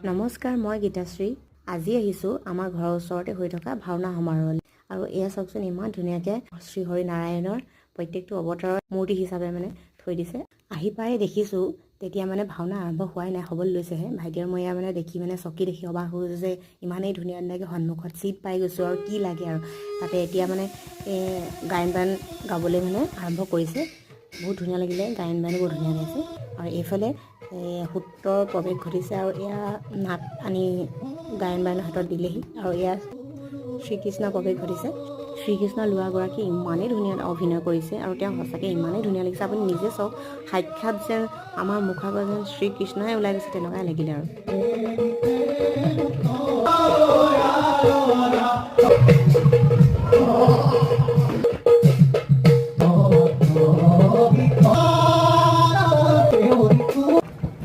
নমস্কাৰ, মই গীতাশ্ৰী। আজি আহিছোঁ আমাৰ ঘৰৰ ওচৰতে হৈ থকা ভাওনা সমাৰোহলৈ। আৰু এয়া চাওকচোন, ইমান ধুনীয়াকৈ শ্ৰীহৰি নাৰায়ণৰ প্ৰত্যেকটো অৱতাৰৰ মূৰ্তি হিচাপে থৈ দিছে। আহি পাই দেখিছোঁ, তেতিয়া ভাওনা আৰম্ভ হোৱাই নাই, হ'বলৈ লৈছেহে। ভাইটি আৰু মই এয়া দেখি চকী দেখি অবাক হৈছোঁ যে ইমানেই ধুনীয়াকৈ সন্মুখত চিট পাই গৈছোঁ আৰু কি লাগে আৰু। তাতে এতিয়া গায়ন বায়ন গাবলৈ আৰম্ভ কৰিছে। বহুত ধুনীয়া লাগিলে, গায়ন বায়নো বহুত ধুনীয়া গাইছে। আৰু এইফালে সূত্ৰৰ প্ৰৱেশ ঘটিছে আৰু এয়া নাট আনি গায়ন বায়নৰ হাতত দিলেহি। আৰু এয়া শ্ৰীকৃষ্ণৰ প্ৰৱেশ ঘটিছে। শ্ৰীকৃষ্ণৰ ল'ৰাগৰাকী ইমানেই ধুনীয়া অভিনয় কৰিছে আৰু তেওঁ সঁচাকৈ ইমানেই ধুনীয়া লাগিছে। আপুনি নিজে চাওক, সাক্ষাৎ যেন আমাৰ মুখৰ পৰা যেন শ্ৰীকৃষ্ণই ওলাই গৈছে, তেনেকুৱাই লাগিলে আৰু।